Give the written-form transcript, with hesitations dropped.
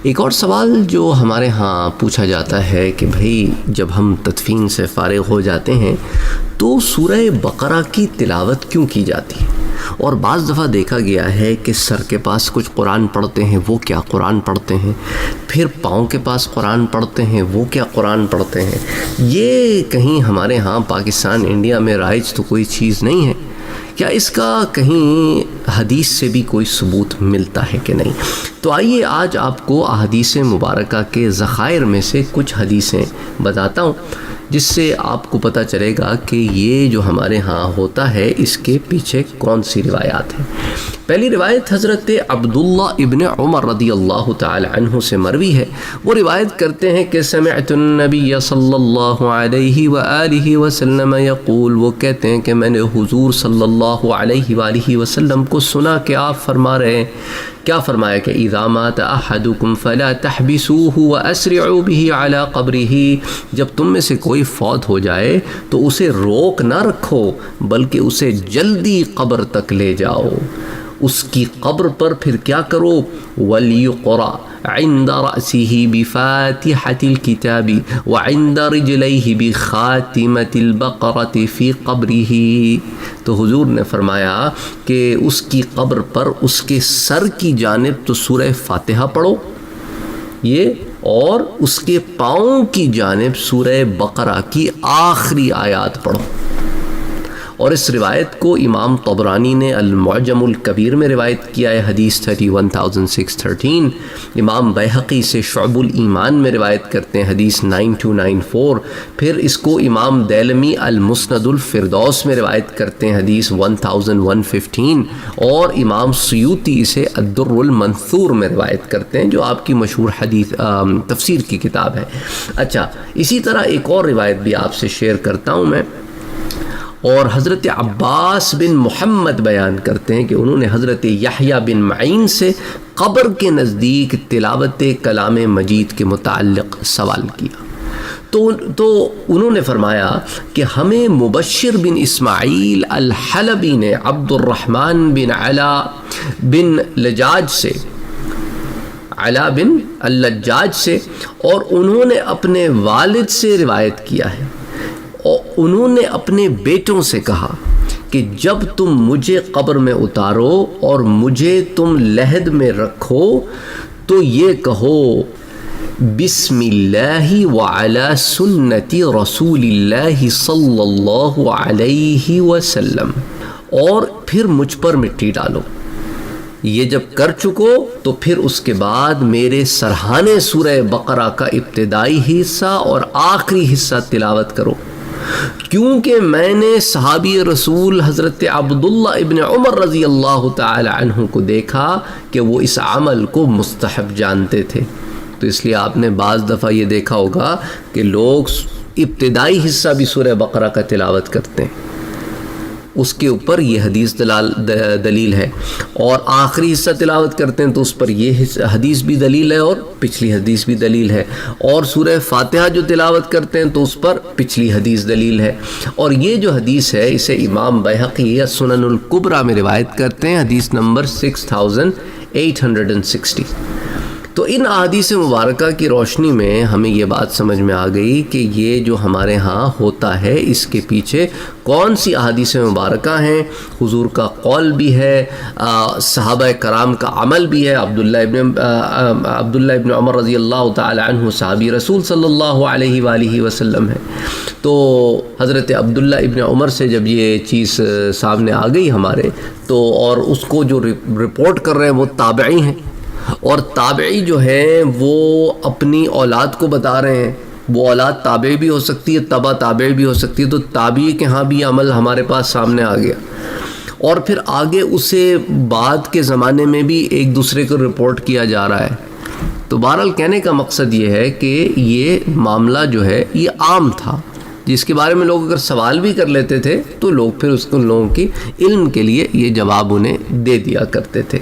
ایک اور سوال جو ہمارے ہاں پوچھا جاتا ہے کہ بھئی جب ہم تدفین سے فارغ ہو جاتے ہیں تو سورہ بقرہ کی تلاوت کیوں کی جاتی ہے؟ اور بعض دفعہ دیکھا گیا ہے کہ سر کے پاس کچھ قرآن پڑھتے ہیں، وہ کیا قرآن پڑھتے ہیں، پھر پاؤں کے پاس قرآن پڑھتے ہیں، وہ کیا قرآن پڑھتے ہیں۔ یہ کہیں ہمارے ہاں پاکستان انڈیا میں رائج تو کوئی چیز نہیں ہے، کیا اس کا کہیں حدیث سے بھی کوئی ثبوت ملتا ہے کہ نہیں؟ تو آئیے آج آپ کو احادیث مبارکہ کے ذخائر میں سے کچھ حدیثیں بتاتا ہوں، جس سے آپ کو پتہ چلے گا کہ یہ جو ہمارے ہاں ہوتا ہے اس کے پیچھے کون سی روایات ہیں۔ پہلی روایت حضرت عبداللہ ابن عمر رضی اللہ تعالی عنہ سے مروی ہے۔ وہ روایت کرتے ہیں کہ سمعت النبی صلی اللہ علیہ وآلہ وسلم یقول، وہ کہتے ہیں کہ میں نے حضور صلی اللہ علیہ وآلہ وسلم کو سنا کہ آپ فرما رہے ہیں، کیا فرمایا کہ اذا مات احدکم فلا تحبسوه واسرعوا به على قبره، جب تم میں سے کوئی فوت ہو جائے تو اسے روک نہ رکھو بلکہ اسے جلدی قبر تک لے جاؤ، اس کی قبر پر پھر کیا کرو، وَلْيُقْرَأْ عِنْدَ رَأْسِهِ بِفَاتِحَةِ الْكِتَابِ وَعِنْدَ رِجْلَيْهِ بِخَاتِمَةِ الْبَقَرَةِ فِي قَبْرِهِ۔ تو حضور نے فرمایا کہ اس کی قبر پر اس کے سر کی جانب تو سورہ فاتحہ پڑھو یہ، اور اس کے پاؤں کی جانب سورہ بقرہ کی آخری آیات پڑھو۔ اور اس روایت کو امام طبرانی نے المعجم الکبیر میں روایت کیا ہے، حدیث 31613۔ امام بیہقی سے شعب الایمان میں روایت کرتے ہیں، حدیث 9294۔ پھر اس کو امام دیلمی المسند الفردوس میں روایت کرتے ہیں، حدیث 1115۔ اور امام سیوطی اسے الدر المنثور میں روایت کرتے ہیں، جو آپ کی مشہور حدیث تفسیر کی کتاب ہے۔ اچھا، اسی طرح ایک اور روایت بھی آپ سے شیئر کرتا ہوں میں، اور حضرت عباس بن محمد بیان کرتے ہیں کہ انہوں نے حضرت یحییٰ بن معین سے قبر کے نزدیک تلاوت کلام مجید کے متعلق سوال کیا، تو انہوں نے فرمایا کہ ہمیں مبشر بن اسماعیل الحلبی نے عبد الرحمن بن علا بن لجاج سے، علا بن اللجاج سے، اور انہوں نے اپنے والد سے روایت کیا ہے، اور انہوں نے اپنے بیٹوں سے کہا کہ جب تم مجھے قبر میں اتارو اور مجھے تم لحد میں رکھو تو یہ کہو بسم اللہ وعلی سنت رسول اللہ صلی اللہ علیہ وسلم، اور پھر مجھ پر مٹی ڈالو۔ یہ جب کر چکو تو پھر اس کے بعد میرے سرہانے سورہ بقرہ کا ابتدائی حصہ اور آخری حصہ تلاوت کرو، کیونکہ میں نے صحابی رسول حضرت عبداللہ ابن عمر رضی اللہ تعالی عنہ کو دیکھا کہ وہ اس عمل کو مستحب جانتے تھے۔ تو اس لیے آپ نے بعض دفعہ یہ دیکھا ہوگا کہ لوگ ابتدائی حصہ بھی سورہ بقرہ کا تلاوت کرتے ہیں، اس کے اوپر یہ حدیث دلیل ہے، اور آخری حصہ تلاوت کرتے ہیں تو اس پر یہ حدیث بھی دلیل ہے اور پچھلی حدیث بھی دلیل ہے، اور سورہ فاتحہ جو تلاوت کرتے ہیں تو اس پر پچھلی حدیث دلیل ہے۔ اور یہ جو حدیث ہے اسے امام بیہقی یا سنن الکبریٰ میں روایت کرتے ہیں، حدیث نمبر 6860۔ تو ان احادیث مبارکہ کی روشنی میں ہمیں یہ بات سمجھ میں آ گئی کہ یہ جو ہمارے ہاں ہوتا ہے اس کے پیچھے کون سی احادیث مبارکہ ہیں، حضور کا قول بھی ہے، صحابہ کرام کا عمل بھی ہے۔ عبداللہ ابن عمر رضی اللہ تعالی عنہ صحابی رسول صلی اللہ علیہ وآلہ وسلم ہے۔ تو حضرت عبداللہ ابن عمر سے جب یہ چیز سامنے آ گئی ہمارے تو، اور اس کو جو رپورٹ کر رہے ہیں وہ تابعی ہیں، اور تابعی جو ہیں وہ اپنی اولاد کو بتا رہے ہیں، وہ اولاد تابعی بھی ہو سکتی ہے، تبع تابعی بھی ہو سکتی ہے، تو تابعی کے ہاں بھی عمل ہمارے پاس سامنے آ گیا، اور پھر آگے اسے بعد کے زمانے میں بھی ایک دوسرے کو رپورٹ کیا جا رہا ہے۔ تو بہرحال کہنے کا مقصد یہ ہے کہ یہ معاملہ جو ہے یہ عام تھا، جس کے بارے میں لوگ اگر سوال بھی کر لیتے تھے تو لوگ پھر ان لوگوں کی علم کے لیے یہ جواب انہیں دے دیا کرتے تھے۔